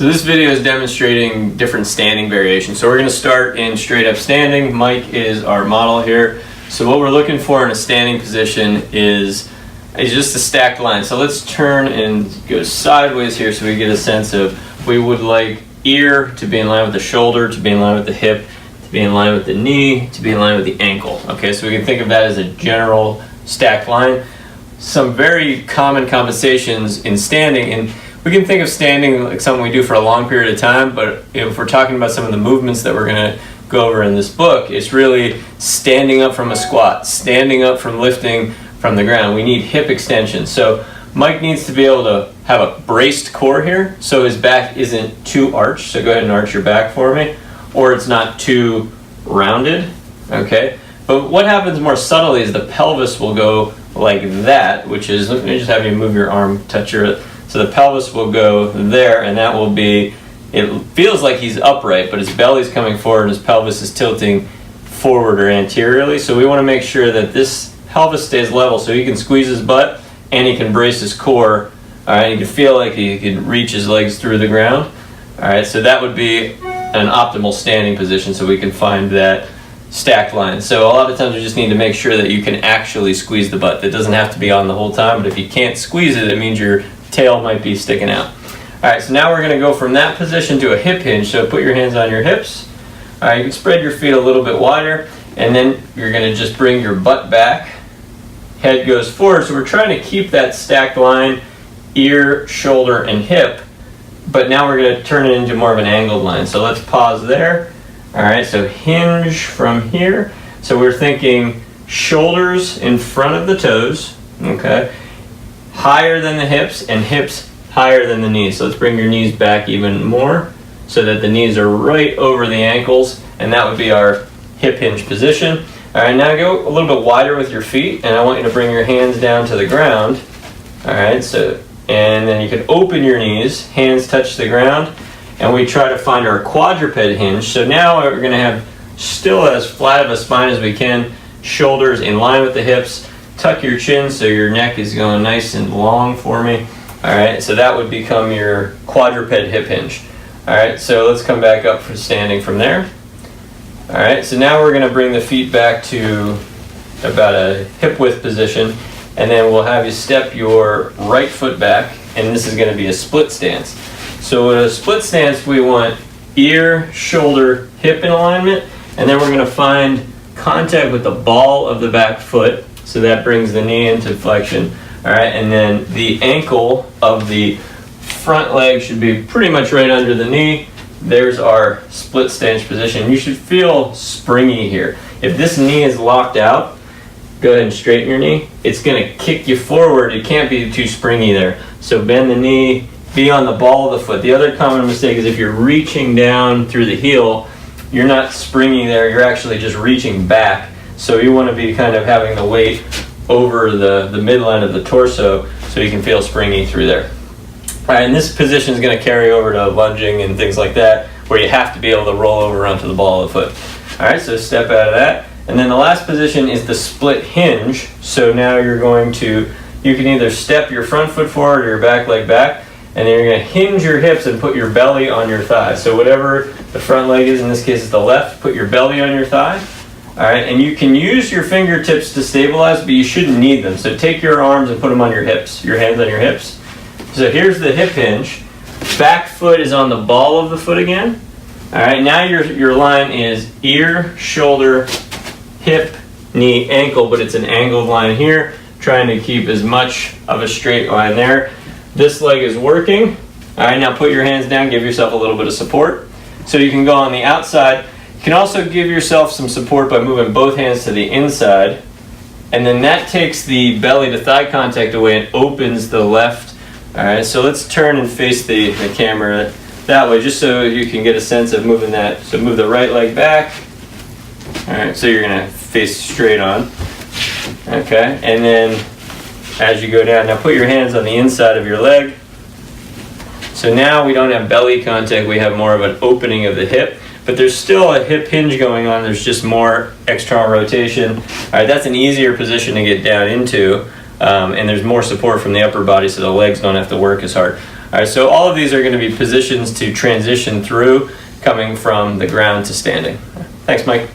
So this video is demonstrating different standing variations. So we're going to start in straight up standing. Mike is our model here. So what we're looking for in a standing position is just a stacked line. So let's turn and go sideways here so we get a sense of, we would like ear to be in line with the shoulder, to be in line with the hip, to be in line with the knee, to be in line with the ankle. Okay, so we can think of that as a general stacked line. Some very common compensations in standing, and we can think of standing like something we do for a long period of time, but if we're talking about some of the movements that we're going to go over in this book, it's really standing up from a squat, standing up from lifting from the ground. We need hip extension. So Mike needs to be able to have a braced core here, so his back isn't too arched. So go ahead and arch your back for me, or it's not too rounded. Okay, but what happens more subtly is the pelvis will go like that, which is, let me just have you move your arm, touch your, so the pelvis will go there, and that will be, it feels like he's upright, but his belly's coming forward and his pelvis is tilting forward or anteriorly. So we want to make sure that this pelvis stays level so he can squeeze his butt and he can brace his core. All right, he can feel like he can reach his legs through the ground. All right, so that would be an optimal standing position so we can find that stacked line. So a lot of times we just need to make sure that you can actually squeeze the butt. That doesn't have to be on the whole time, but if you can't squeeze it, it means your tail might be sticking out. All right, so now we're going to go from that position to a hip hinge. So put your hands on your hips. All right, you can spread your feet a little bit wider, and then you're going to just bring your butt back. Head goes forward. So we're trying to keep that stacked line, ear, shoulder, and hip, but now we're going to turn it into more of an angled line. So let's pause there. All right, so hinge from here. So we're thinking shoulders in front of the toes, okay, higher than the hips, and hips higher than the knees. So let's bring your knees back even more so that the knees are right over the ankles, and that would be our hip hinge position. All right, now go a little bit wider with your feet, and I want you to bring your hands down to the ground. All right, so, and then you can open your knees, hands touch the ground, and we try to find our quadruped hinge. So now we're going to have still as flat of a spine as we can, shoulders in line with the hips, tuck your chin so your neck is going nice and long for me. All right, so that would become your quadruped hip hinge. All right, so let's come back up for standing from there. All right, so now we're going to bring the feet back to about a hip width position, and then we'll have you step your right foot back, and this is going to be a split stance. So in a split stance, we want ear, shoulder, hip in alignment, and then we're going to find contact with the ball of the back foot, so that brings the knee into flexion. All right, and then the ankle of the front leg should be pretty much right under the knee. There's our split stance position. You should feel springy here. If this knee is locked out, go ahead and straighten your knee. It's going to kick you forward. It can't be too springy there. So bend the knee, be on the ball of the foot. The other common mistake is if you're reaching down through the heel, you're not springy there. You're actually just reaching back. So you want to be kind of having the weight over the midline of the torso so you can feel springy through there. All right, and this position is going to carry over to lunging and things like that, where you have to be able to roll over onto the ball of the foot. All right, so step out of that. And then the last position is the split hinge. So now you're going to, you can either step your front foot forward or your back leg back, and then you're going to hinge your hips and put your belly on your thigh. So whatever the front leg is, in this case it's the left, put your belly on your thigh. All right, and you can use your fingertips to stabilize, but you shouldn't need them. So take your arms and put them on your hips, your hands on your hips. So here's the hip hinge. Back foot is on the ball of the foot again. All right, now your line is ear, shoulder, hip, knee, ankle, but it's an angled line here, trying to keep as much of a straight line there. This leg is working. All right, now put your hands down, give yourself a little bit of support. So you can go on the outside. You can also give yourself some support by moving both hands to the inside, and then that takes the belly to thigh contact away and opens the left. All right, so let's turn and face the camera that way, just so you can get a sense of moving that. So move the right leg back. All right, so you're gonna face straight on. Okay, and then as you go down, now put your hands on the inside of your leg. So now we don't have belly contact, we have more of an opening of the hip, but there's still a hip hinge going on, there's just more external rotation. All right, that's an easier position to get down into, and there's more support from the upper body so the legs don't have to work as hard. All right, so all of these are going to be positions to transition through, coming from the ground to standing. Thanks, Mike.